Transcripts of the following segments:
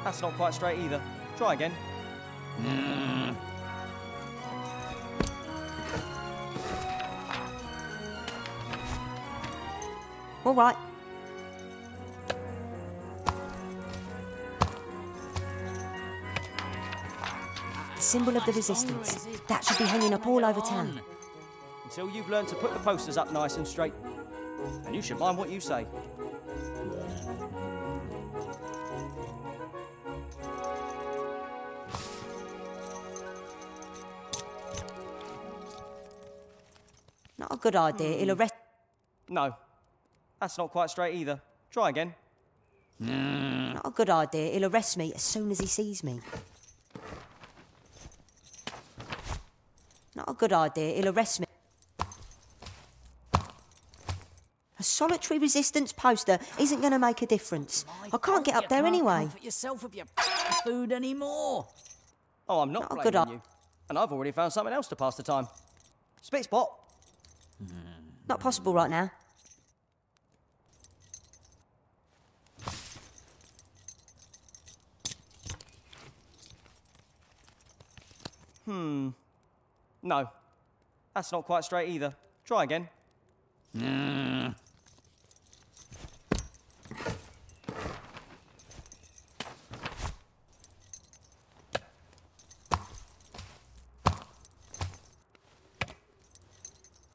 That's not quite straight either. Try again. All right. The symbol of the resistance. That should be hanging up all over town. Until you've learned to put the posters up nice and straight. And you should mind what you say. Not a good idea. He'll arrest... No, that's not quite straight either. Try again. Not a good idea. He'll arrest me as soon as he sees me. Not a good idea. He'll arrest me. A solitary resistance poster isn't going to make a difference. I can't get up there anyway. You can't comfort yourself with your food anymore. Oh, I'm not blaming you. And I've already found something else to pass the time. Spit spot. Not possible right now. No, that's not quite straight either. Try again.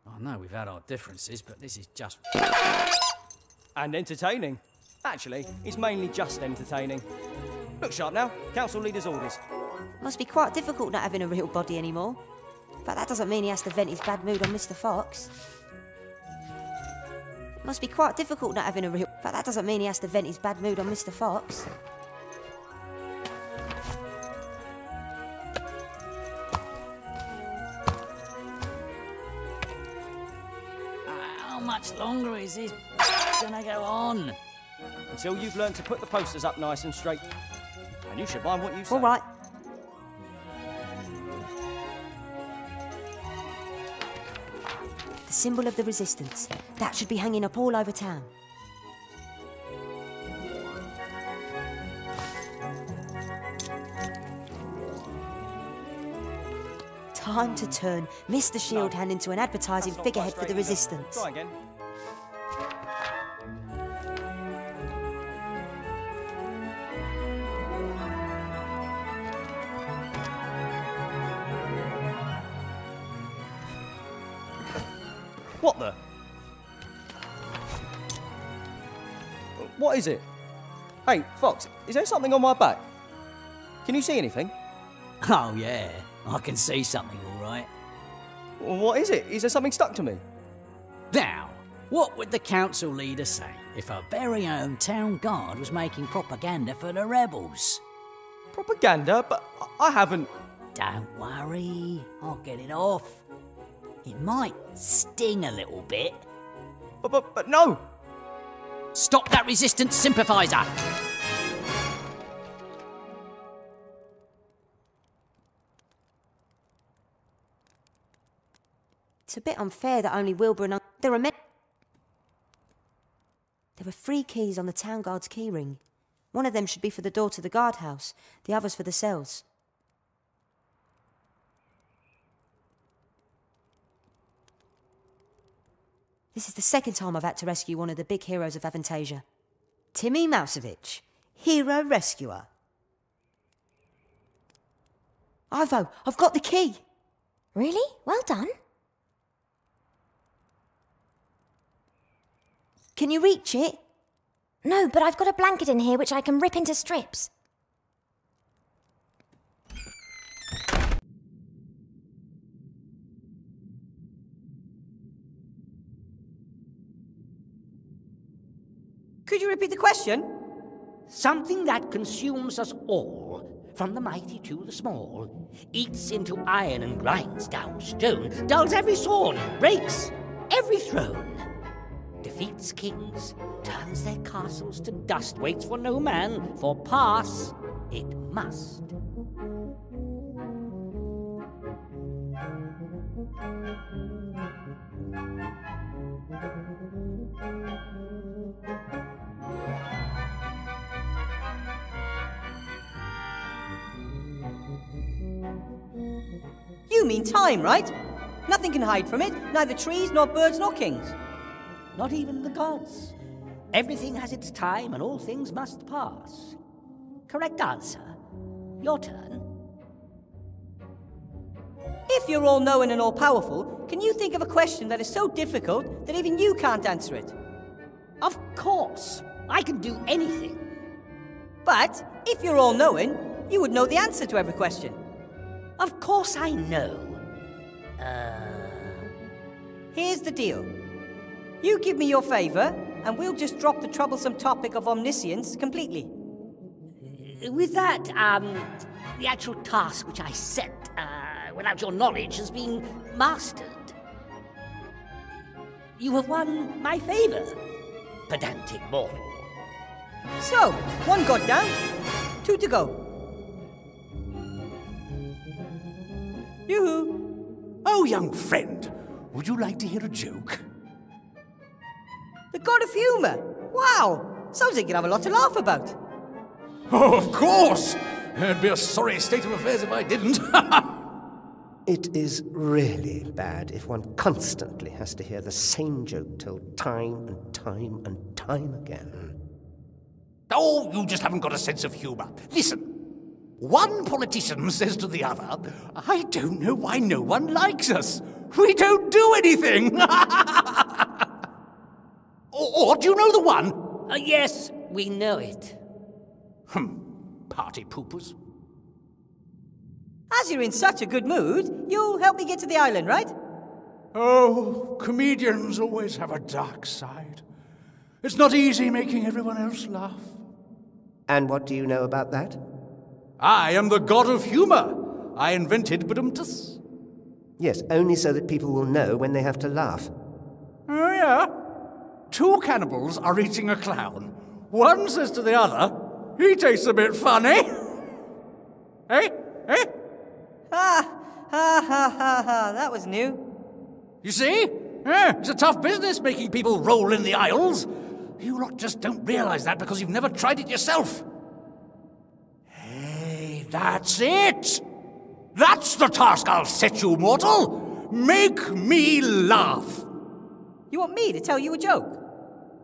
I know we've had our differences, but this is just... And entertaining. Actually, it's mainly just entertaining. Look sharp now. Council leader's orders. Must be quite difficult not having a real body anymore. But that doesn't mean he has to vent his bad mood on Mr. Fox. Must be quite difficult not having a real... But that doesn't mean he has to vent his bad mood on Mr. Fox. How much longer is this gonna go on? Until you've learned to put the posters up nice and straight. And you should mind what you say. All right. The symbol of the resistance. That should be hanging up all over town. Time to turn Mr. Shield Hand into an advertising figurehead for the resistance. Try again. What the? What is it? Hey, Fox, is there something on my back? Can you see anything? Oh, yeah. I can see something, all right. What is it? Is there something stuck to me? Now, what would the council leader say if our very own town guard was making propaganda for the rebels? Propaganda? But I haven't... Don't worry, I'll get it off. It might sting a little bit. But no! Stop that resistance sympathiser! It's a bit unfair that only Wilbur and... There are 3 keys on the town guard's key ring. One of them should be for the door to the guardhouse, the others for the cells. This is the second time I've had to rescue one of the big heroes of Avantasia. Timmy Mousevich, hero rescuer. Ivo, I've got the key. Really? Well done. Can you reach it? No, but I've got a blanket in here which I can rip into strips. Could you repeat the question? Something that consumes us all, from the mighty to the small, eats into iron and grinds down stone, dulls every sworn, breaks every throne, defeats kings, turns their castles to dust, waits for no man, for pass it must. You mean time, right? Nothing can hide from it, neither trees, nor birds, nor kings. Not even the gods. Everything has its time and all things must pass. Correct answer. Your turn. If you're all-knowing and all-powerful, can you think of a question that is so difficult that even you can't answer it? Of course. I can do anything. But if you're all-knowing, you would know the answer to every question. Of course I know. Here's the deal. You give me your favor, and we'll just drop the troublesome topic of omniscience completely. With that, the actual task which I set, without your knowledge, has been mastered. You have won my favor, pedantic mortal. So, 1 got down, 2 to go. Yoo-hoo! Oh, young friend, would you like to hear a joke? The god of humor! Wow! Sounds like you'd have a lot to laugh about. Oh, of course! It'd be a sorry state of affairs if I didn't. It is really bad if one constantly has to hear the same joke told time and time and time again. Oh, you just haven't got a sense of humor. Listen, one politician says to the other, I don't know why no one likes us. We don't do anything. or do you know the one? Yes, we know it. Party poopers. As you're in such a good mood, you'll help me get to the island, right? Oh, comedians always have a dark side. It's not easy making everyone else laugh. And what do you know about that? I am the god of humor. I invented badumtus. Yes, only so that people will know when they have to laugh. Oh, yeah? 2 cannibals are eating a clown. One says to the other, he tastes a bit funny. Eh? Eh? Ha! Ha ha ha ha, that was new. You see? It's a tough business making people roll in the aisles. You lot just don't realize that because you've never tried it yourself. Hey, that's it! That's the task I'll set you, mortal! Make me laugh! You want me to tell you a joke?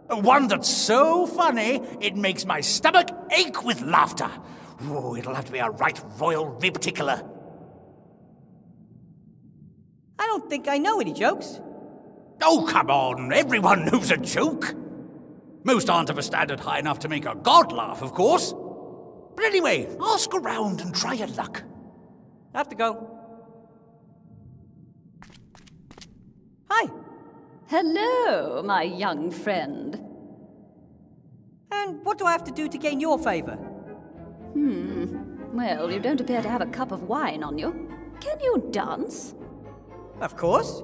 One that's so funny, it makes my stomach ache with laughter. Oh, it'll have to be a right royal rib tickler. I don't think I know any jokes. Oh, come on, everyone knows a joke. Most aren't of a standard high enough to make a god laugh, of course. But anyway, ask around and try your luck. I have to go. Hi. Hello, my young friend. And what do I have to do to gain your favor? Well, you don't appear to have a cup of wine on you. Can you dance? Of course.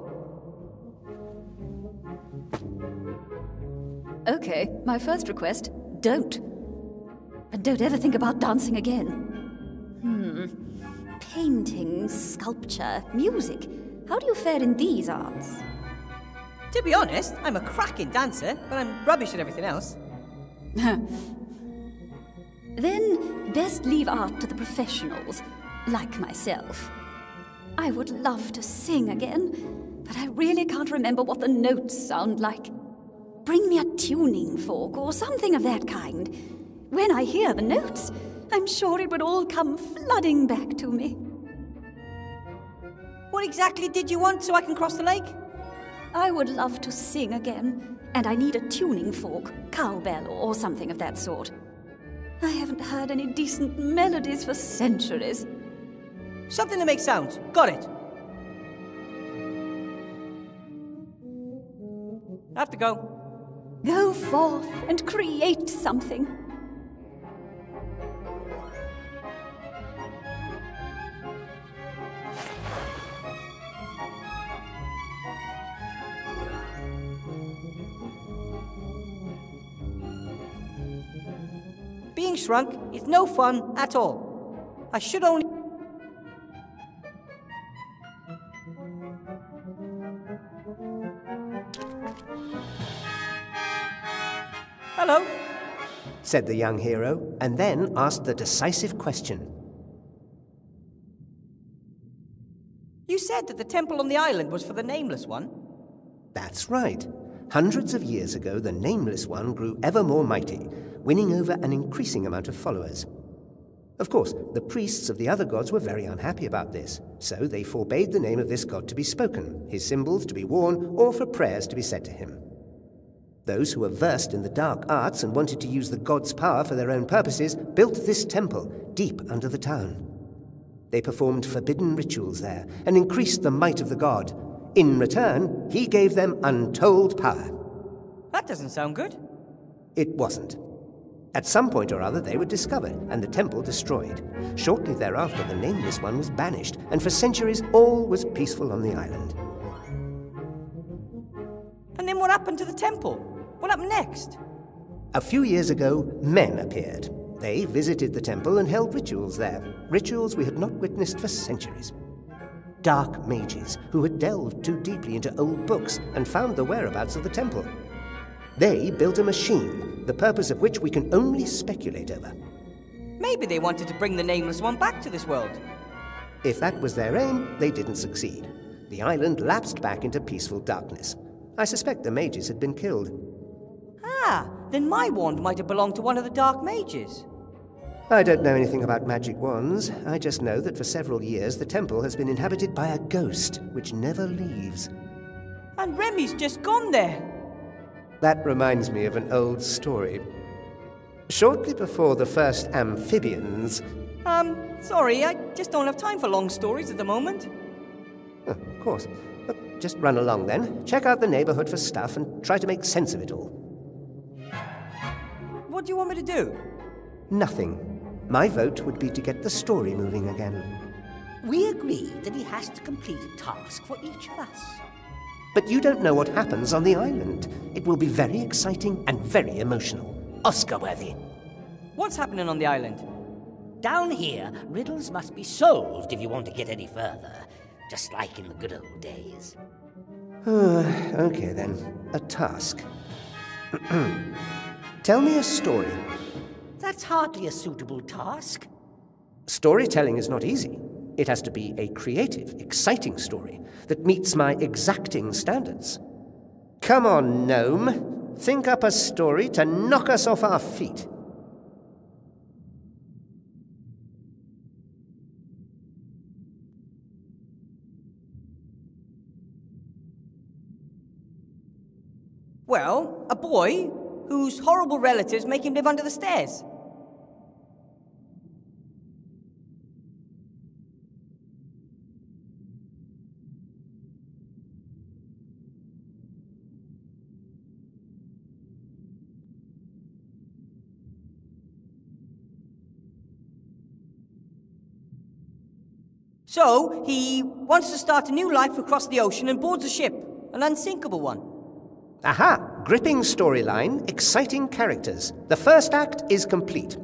Okay, my first request, don't. And don't ever think about dancing again. Painting, sculpture, music. How do you fare in these arts? To be honest, I'm a cracking dancer, but I'm rubbish at everything else. Then best leave art to the professionals, like myself. I would love to sing again, but I really can't remember what the notes sound like. Bring me a tuning fork or something of that kind. When I hear the notes, I'm sure it would all come flooding back to me. What exactly did you want so I can cross the lake? I would love to sing again, and I need a tuning fork, cowbell, or something of that sort. I haven't heard any decent melodies for centuries. Something to make sounds. Got it. I have to go. Go forth and create something. Being shrunk is no fun at all. I should only... Hello? Said the young hero, and then asked the decisive question. You said that the temple on the island was for the Nameless One? That's right. Hundreds of years ago, the Nameless One grew ever more mighty, winning over an increasing amount of followers. Of course, the priests of the other gods were very unhappy about this, so they forbade the name of this god to be spoken, his symbols to be worn, or for prayers to be said to him. Those who were versed in the dark arts and wanted to use the god's power for their own purposes built this temple deep under the town. They performed forbidden rituals there and increased the might of the god. In return, he gave them untold power. That doesn't sound good. It wasn't. At some point or other, they were discovered and the temple destroyed. Shortly thereafter, the Nameless One was banished, and for centuries, all was peaceful on the island. And then what happened to the temple? What happened next? A few years ago, men appeared. They visited the temple and held rituals there, rituals we had not witnessed for centuries. Dark mages who had delved too deeply into old books and found the whereabouts of the temple. They built a machine, the purpose of which we can only speculate over. Maybe they wanted to bring the Nameless One back to this world. If that was their aim, they didn't succeed. The island lapsed back into peaceful darkness. I suspect the mages had been killed. Ah, then my wand might have belonged to one of the Dark Mages. I don't know anything about magic wands. I just know that for several years the temple has been inhabited by a ghost, which never leaves. And Remy's just gone there. That reminds me of an old story. Shortly before the first amphibians... Sorry, I just don't have time for long stories at the moment. Oh, of course. Look, just run along then. Check out the neighborhood for stuff and try to make sense of it all. What do you want me to do? Nothing. My vote would be to get the story moving again. We agreed that he has to complete a task for each of us. But you don't know what happens on the island. It will be very exciting and very emotional. Oscar-worthy. What's happening on the island? Down here, riddles must be solved if you want to get any further, just like in the good old days. Okay then, a task. Tell me a story. That's hardly a suitable task. Storytelling is not easy. It has to be a creative, exciting story that meets my exacting standards. Come on, gnome. Think up a story to knock us off our feet. Well, a boy whose horrible relatives make him live under the stairs. So, he wants to start a new life across the ocean and boards a ship, an unsinkable one. Aha! Gripping storyline, exciting characters. The first act is complete.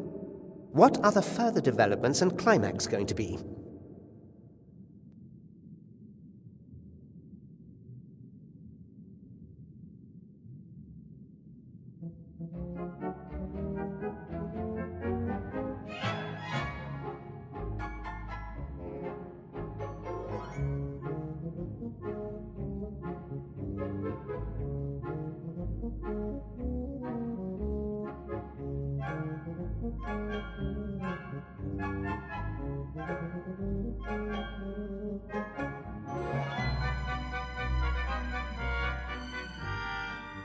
What are the further developments and climax going to be?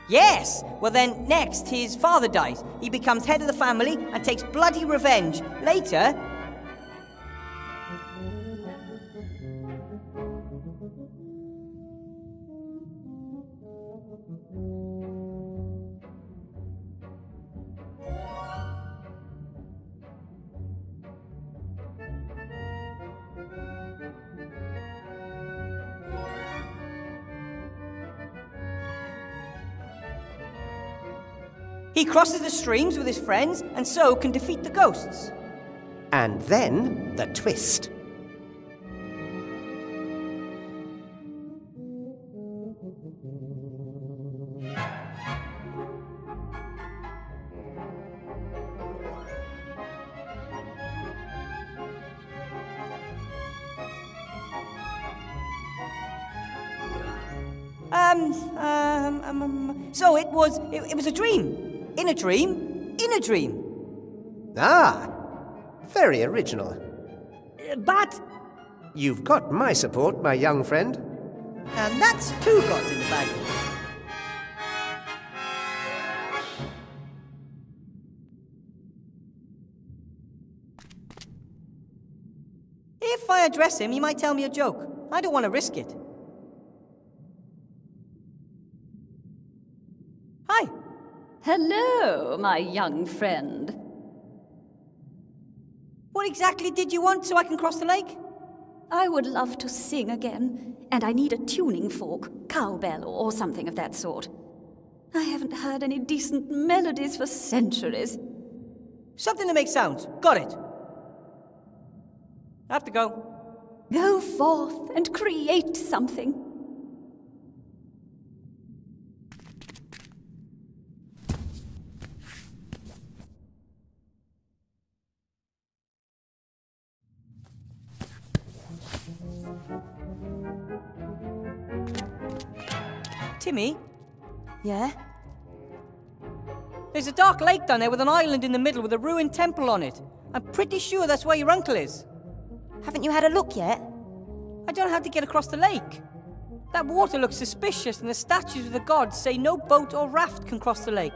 Yes! Well then, next, his father dies. He becomes head of the family and takes bloody revenge. Later... he crosses the streams with his friends and so can defeat the ghosts. And then, the twist. So it was a dream. In a dream. In a dream. Ah, very original. But... You've got my support, my young friend. And that's 2 gods in the bag. If I address him, he might tell me a joke. I don't want to risk it. Hi. Hello, my young friend. What exactly did you want so I can cross the lake? I would love to sing again, and I need a tuning fork, cowbell, or something of that sort. I haven't heard any decent melodies for centuries. Something to make sounds. Got it. I have to go. Go forth and create something. Timmy? Yeah? There's a dark lake down there with an island in the middle with a ruined temple on it. I'm pretty sure that's where your uncle is. Haven't you had a look yet? I don't know how to get across the lake. That water looks suspicious and the statues of the gods say no boat or raft can cross the lake.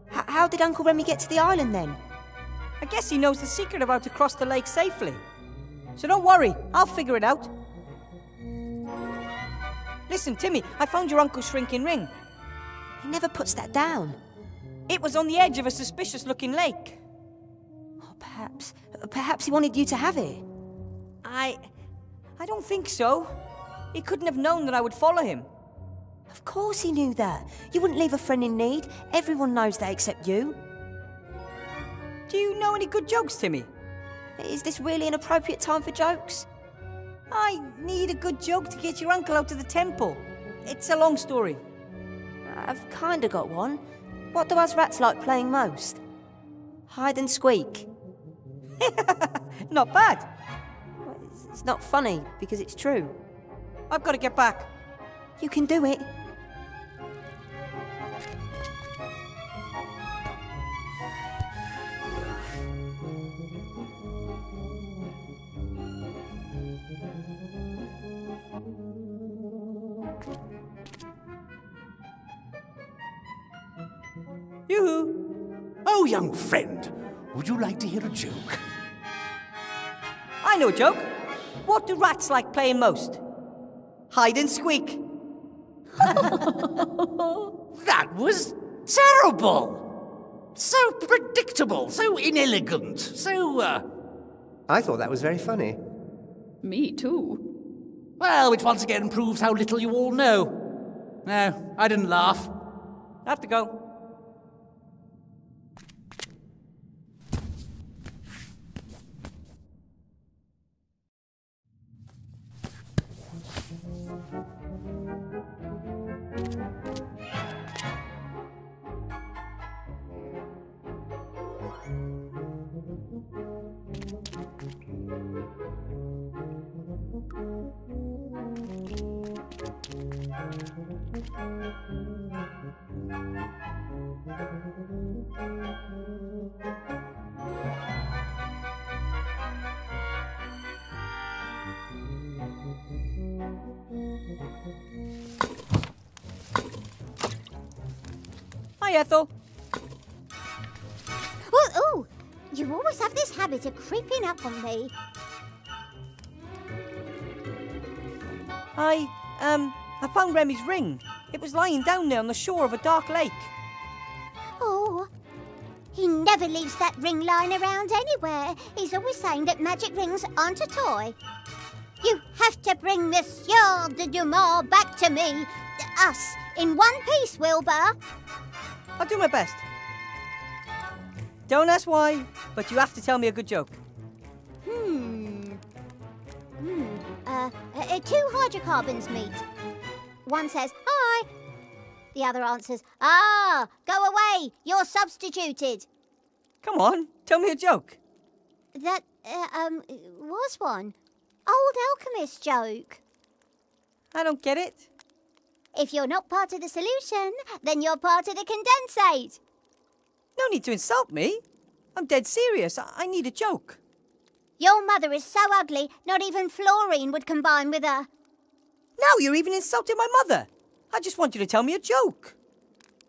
How did Uncle Remy get to the island then? I guess he knows the secret of how to cross the lake safely. So don't worry, I'll figure it out. Listen, Timmy, I found your uncle's shrinking ring. He never puts that down. It was on the edge of a suspicious-looking lake. Oh, perhaps he wanted you to have it. I don't think so. He couldn't have known that I would follow him. Of course he knew that. You wouldn't leave a friend in need. Everyone knows that except you. Do you know any good jokes, Timmy? Is this really an appropriate time for jokes? I need a good joke to get your uncle out of the temple. It's a long story. I've kinda got one. What do us rats like playing most? Hide and squeak. Not bad. It's not funny, because it's true. I've got to get back. You can do it. Yoo-hoo! Oh, young friend, would you like to hear a joke? I know a joke. What do rats like playing most? Hide and squeak. That was terrible! So predictable, so inelegant, so, I thought that was very funny. Me too. Well, which once again proves how little you all know. No, I didn't laugh. I have to go. Hi, Ethel. Oh, you always have this habit of creeping up on me. I found Remy's ring. It was lying down there on the shore of a dark lake. Oh, he never leaves that ring lying around anywhere. He's always saying that magic rings aren't a toy. You have to bring this Sieur de Dumont back to me. Us, in one piece, Wilbur. I'll do my best. Don't ask why, but you have to tell me a good joke. Two hydrocarbons meet. One says, hi. The other answers, ah, go away, you're substituted. Come on, tell me a joke. That, was one. Old alchemist joke. I don't get it. If you're not part of the solution, then you're part of the condensate. No need to insult me. I'm dead serious. I need a joke. Your mother is so ugly, not even fluorine would combine with her. Now you're even insulting my mother. I just want you to tell me a joke.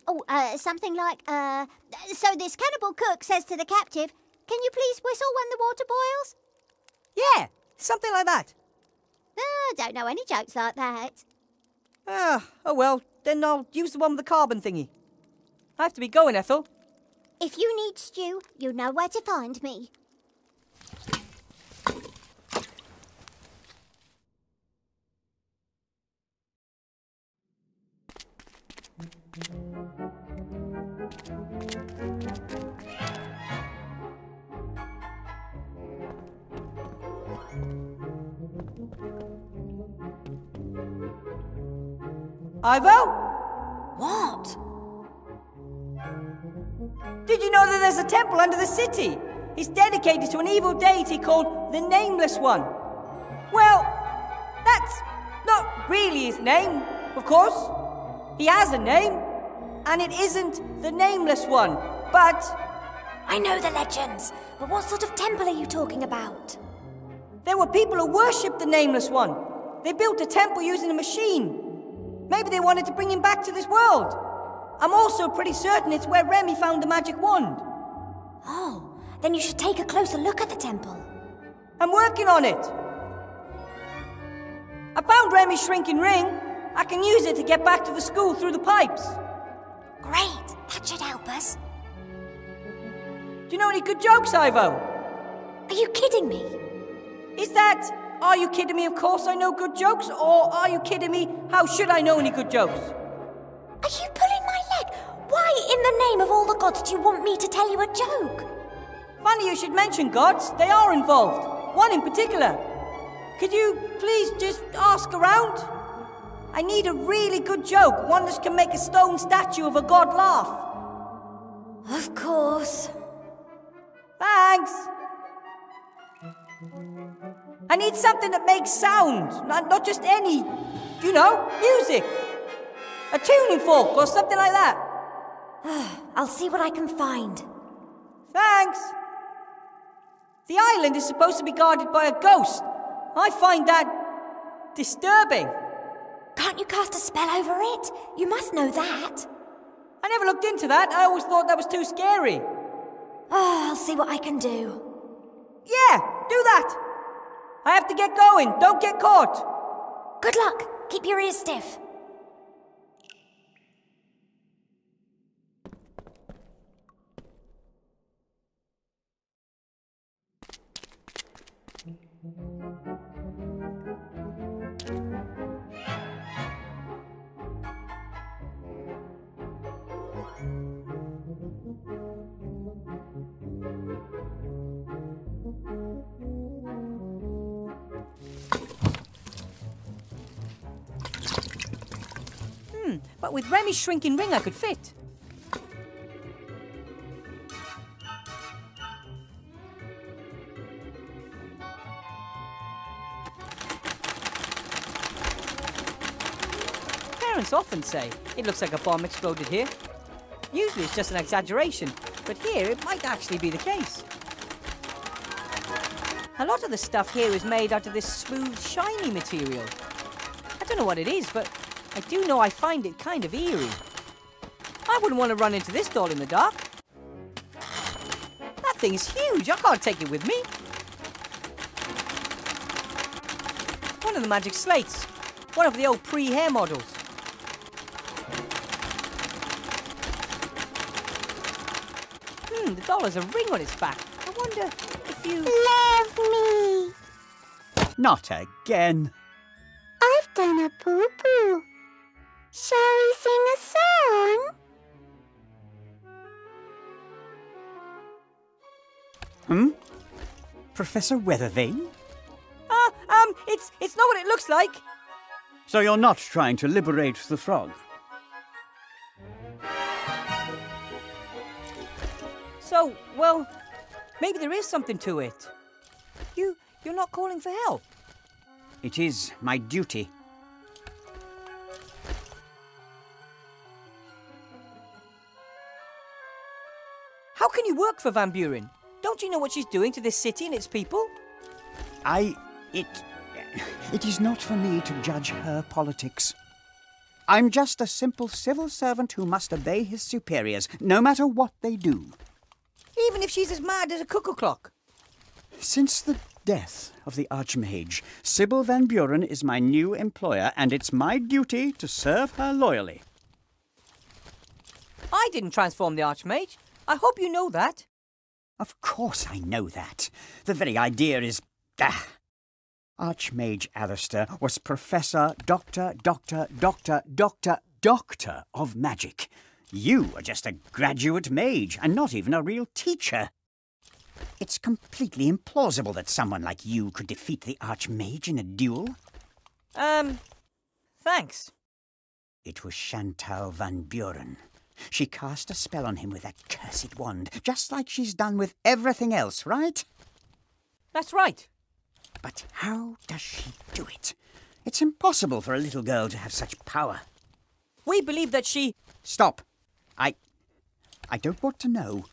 Oh, something like, so this cannibal cook says to the captive, "Can you please whistle when the water boils?" Yeah, something like that. I don't know any jokes like that. Oh well, then I'll use the one with the carbon thingy. I have to be going, Ethel. If you need stew, you know where to find me. Ivo? What? Did you know that there's a temple under the city? It's dedicated to an evil deity called the Nameless One. Well, that's not really his name, of course. He has a name, and it isn't the Nameless One, but... I know the legends, but what sort of temple are you talking about? There were people who worshipped the Nameless One. They built a temple using a machine. Maybe they wanted to bring him back to this world. I'm also pretty certain it's where Remy found the magic wand. Oh, then you should take a closer look at the temple. I'm working on it. I found Remy's shrinking ring. I can use it to get back to the school through the pipes. Great, that should help us. Do you know any good jokes, Ivo? Are you kidding me? Is that, are you kidding me, of course I know good jokes, or are you kidding me, how should I know any good jokes? Are you pulling my leg? Why in the name of all the gods do you want me to tell you a joke? Funny you should mention gods. They are involved. One in particular. Could you please just ask around? I need a really good joke, one that can make a stone statue of a god laugh. Of course. Thanks. I need something that makes sound, not just any, music. A tuning fork or something like that. I'll see what I can find. Thanks. The island is supposed to be guarded by a ghost. I find that disturbing. Can't you cast a spell over it? You must know that. I never looked into that. I always thought that was too scary. I'll see what I can do. Yeah, do that. I have to get going. Don't get caught. Good luck. Keep your ears stiff. But with Remy's shrinking ring, I could fit. Parents often say it looks like a bomb exploded here. Usually it's just an exaggeration, but here it might actually be the case. A lot of the stuff here is made out of this smooth, shiny material. I don't know what it is, but I do know I find it kind of eerie. I wouldn't want to run into this doll in the dark. That thing's huge. I can't take it with me. One of the magic slates. One of the old pre-hair models. The doll has a ring on its back. I wonder if you... Love me. Not again. I've done a poo-poo. Shall we sing a song? Professor Weathervane? It's not what it looks like. So you're not trying to liberate the frog? So, well, maybe there is something to it. You're not calling for help. It is my duty. How can you work for Van Buren? Don't you know what she's doing to this city and its people? It is not for me to judge her politics. I'm just a simple civil servant who must obey his superiors, no matter what they do. Even if she's as mad as a cuckoo clock. Since the death of the Archmage, Sybil Van Buren is my new employer, and it's my duty to serve her loyally. I didn't transform the Archmage. I hope you know that. Of course I know that. The very idea is... Archmage Alistair was Professor, Doctor of Magic. You are just a graduate mage, and not even a real teacher. It's completely implausible that someone like you could defeat the Archmage in a duel. Thanks. It was Chantal Van Buren. She cast a spell on him with that cursed wand, just like she's done with everything else, right? That's right. But how does she do it? It's impossible for a little girl to have such power. We believe that she... Stop. I don't want to know.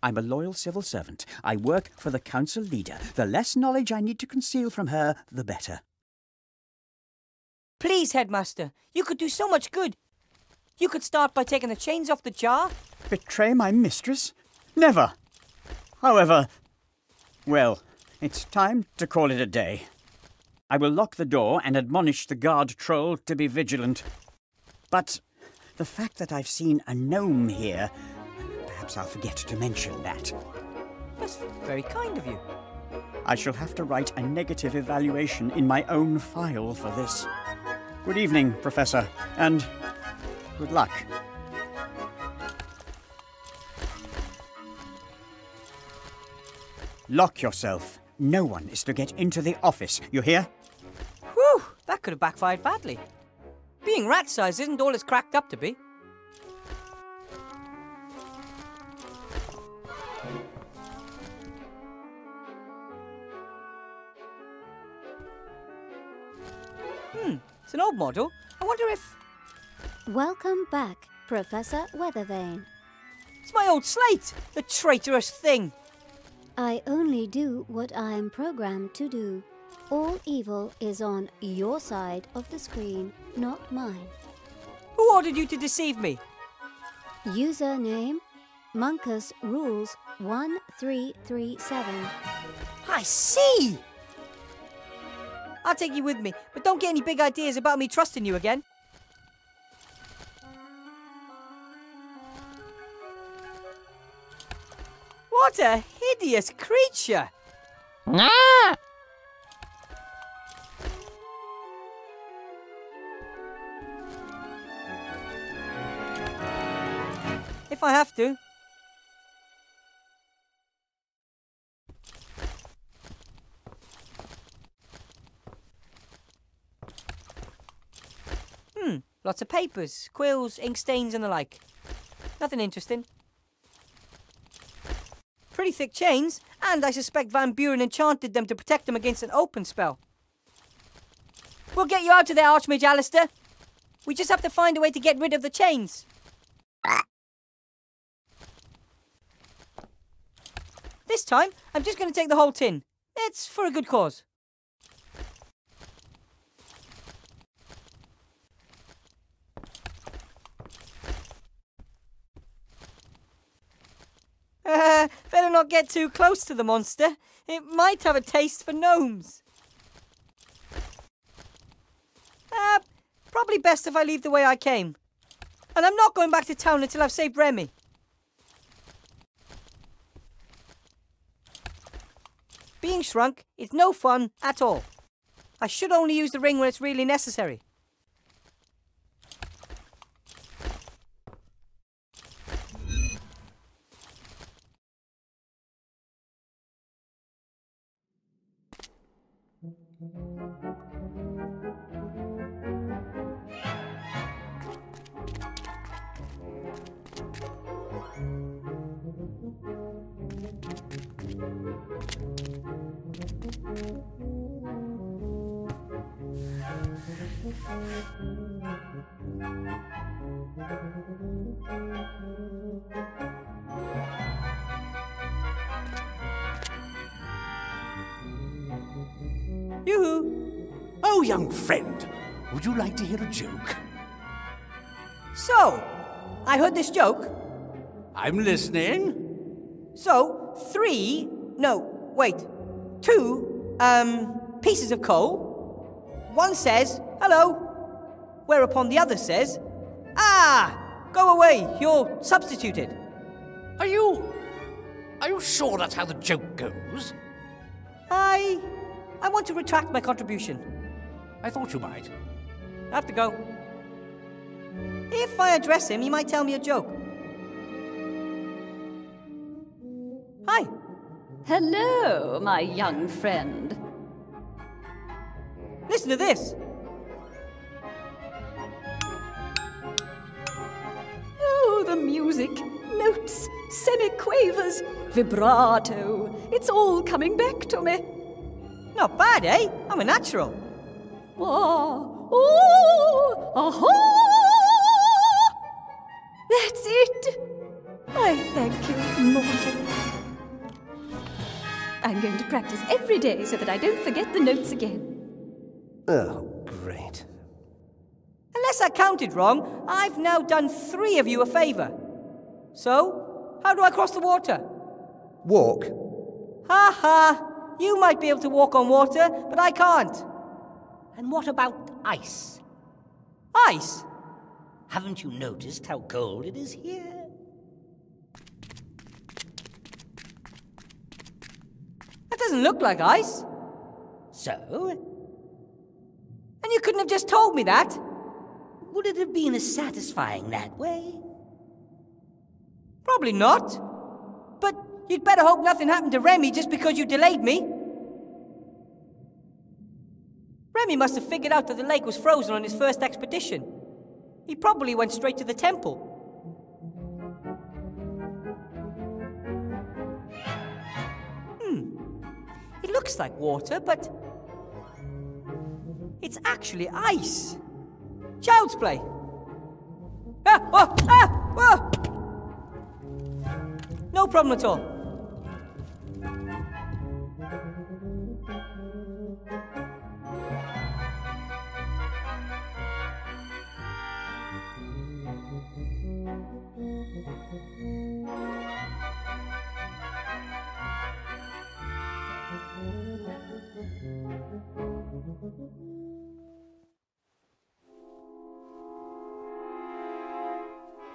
I'm a loyal civil servant. I work for the council leader. The less knowledge I need to conceal from her, the better. Please, Headmaster. You could do so much good. You could start by taking the chains off the jar. Betray my mistress? Never. However, well, it's time to call it a day. I will lock the door and admonish the guard troll to be vigilant. But the fact that I've seen a gnome here, perhaps I'll forget to mention that. That's very kind of you. I shall have to write a negative evaluation in my own file for this. Good evening, Professor, and good luck. Lock yourself. No one is to get into the office, you hear? Whew, that could have backfired badly. Being rat-sized isn't all it's cracked up to be. It's an old model. I wonder if... Welcome back, Professor Weathervane. It's my old slate! The traitorous thing! I only do what I am programmed to do. All evil is on your side of the screen, not mine. Who ordered you to deceive me? Username, Monkus Rules 1337. I see! I'll take you with me, but don't get any big ideas about me trusting you again. What a hideous creature! Nah! If I have to. Lots of papers, quills, ink stains and the like. Nothing interesting. Pretty thick chains, and I suspect Van Buren enchanted them to protect them against an open spell. We'll get you out of there, Archmage Alistair. We just have to find a way to get rid of the chains. This time, I'm just going to take the whole tin. It's for a good cause. Better not get too close to the monster. It might have a taste for gnomes. Probably best if I leave the way I came. And I'm not going back to town until I've saved Remy. Being shrunk is no fun at all. I should only use the ring when it's really necessary. Yoo-hoo! Oh, young friend, would you like to hear a joke? So, I heard this joke. I'm listening. So, 2 pieces of coal. One says, hello, whereupon the other says, go away, you're substituted. Are you sure that's how the joke goes? I want to retract my contribution. I thought you might. I have to go. If I address him, he might tell me a joke. Hi. Hello, my young friend. Listen to this. Oh, the music. Notes, semiquavers, vibrato. It's all coming back to me. Not bad, eh? I'm a natural. Aha! That's it. I thank you, mortal. I'm going to practice every day so that I don't forget the notes again. Oh, great. Unless I counted wrong, I've now done 3 of you a favour. So, how do I cross the water? Walk. Ha ha! You might be able to walk on water, but I can't. And what about ice? Ice? Haven't you noticed how cold it is here? That doesn't look like ice. So? And you couldn't have just told me that? Would it have been as satisfying that way? Probably not. But you'd better hope nothing happened to Remy just because you delayed me. Remy must have figured out that the lake was frozen on his first expedition. He probably went straight to the temple. It looks like water, but it's actually ice. Child's play. No problem at all.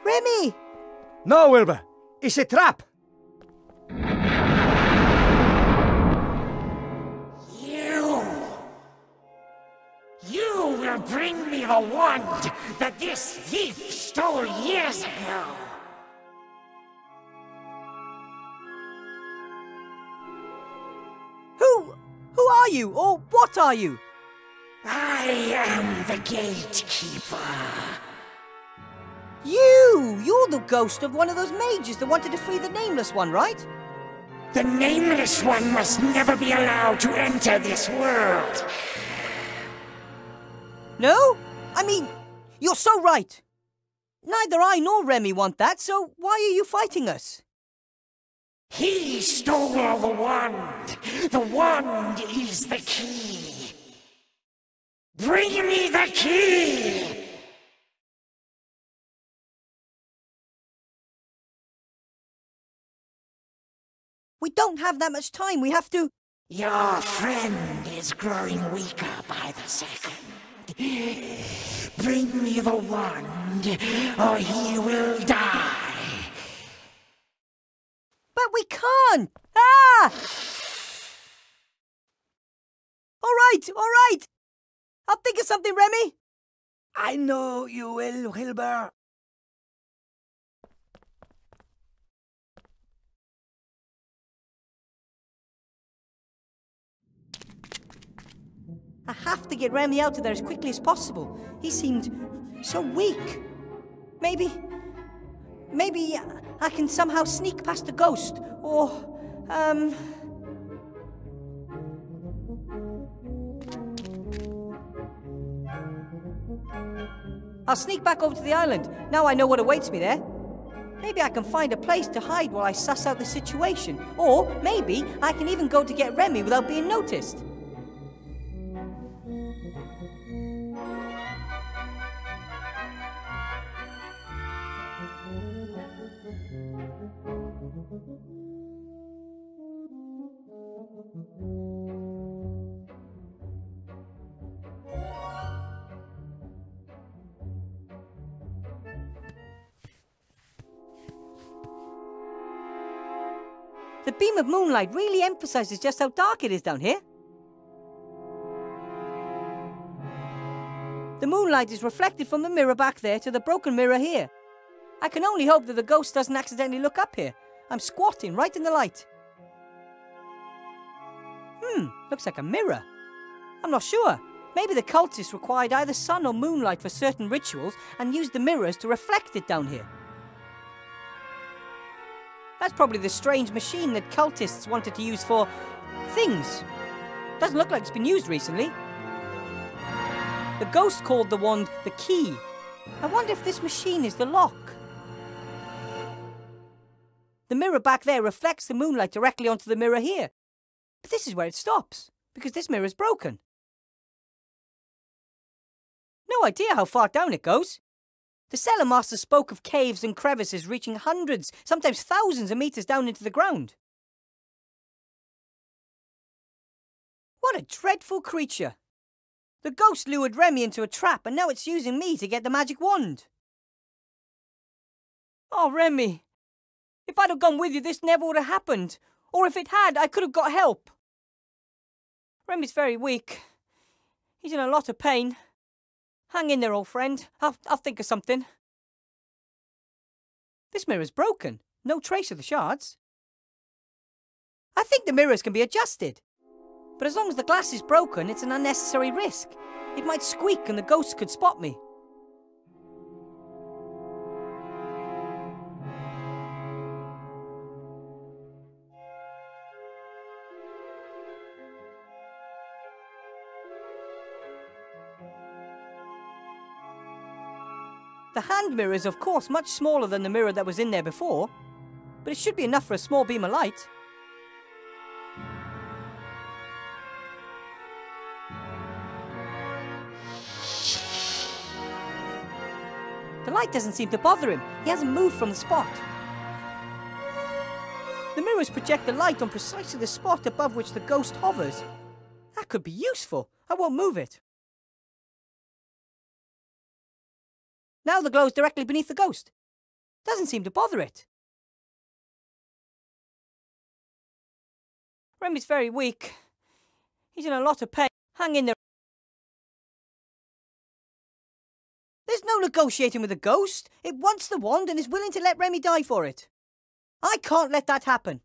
Remy! No, Wilbur. It's a trap. You will bring me the wand that this thief stole years ago. Who are you, or what are you? I am the gatekeeper. You're the ghost of one of those mages that wanted to free the Nameless One, right? The Nameless One must never be allowed to enter this world. No? I mean, you're so right. Neither I nor Remy want that, so why are you fighting us? He stole the wand. The wand is the key. Bring me the key! We don't have that much time. We have to... Your friend is growing weaker by the second. Bring me the wand, or he will die. But we can't! Ah! All right! I'll think of something, Remy. I know you will, Wilbur. I have to get Remy out of there as quickly as possible. He seemed so weak. Maybe I can somehow sneak past the ghost, or, I'll sneak back over to the island. Now I know what awaits me there. Maybe I can find a place to hide while I suss out the situation. Or maybe I can even go to get Remy without being noticed. The beam of moonlight really emphasizes just how dark it is down here. The moonlight is reflected from the mirror back there to the broken mirror here. I can only hope that the ghost doesn't accidentally look up here. I'm squatting right in the light. Looks like a mirror. I'm not sure. Maybe the cultists required either sun or moonlight for certain rituals and used the mirrors to reflect it down here. That's probably the strange machine that cultists wanted to use for things. Doesn't look like it's been used recently. The ghost called the wand the key. I wonder if this machine is the lock. The mirror back there reflects the moonlight directly onto the mirror here. But this is where it stops, because this mirror is broken. No idea how far down it goes. The cellar master spoke of caves and crevices reaching hundreds, sometimes thousands of meters down into the ground. What a dreadful creature. The ghost lured Remy into a trap and now it's using me to get the magic wand. Oh, Remy. If I'd have gone with you, this never would have happened. Or if it had, I could have got help. Remy's very weak. He's in a lot of pain. Hang in there, old friend. I'll think of something. This mirror's broken. No trace of the shards. I think the mirrors can be adjusted. But as long as the glass is broken, it's an unnecessary risk. It might squeak and the ghost could spot me. The hand mirror is, of course, much smaller than the mirror that was in there before, but it should be enough for a small beam of light. The light doesn't seem to bother him. He hasn't moved from the spot. The mirrors project the light on precisely the spot above which the ghost hovers. That could be useful. I won't move it. Now the glow's directly beneath the ghost. Doesn't seem to bother it. Remy's very weak. He's in a lot of pain. Hang in there. There's no negotiating with the ghost. It wants the wand and is willing to let Remy die for it. I can't let that happen.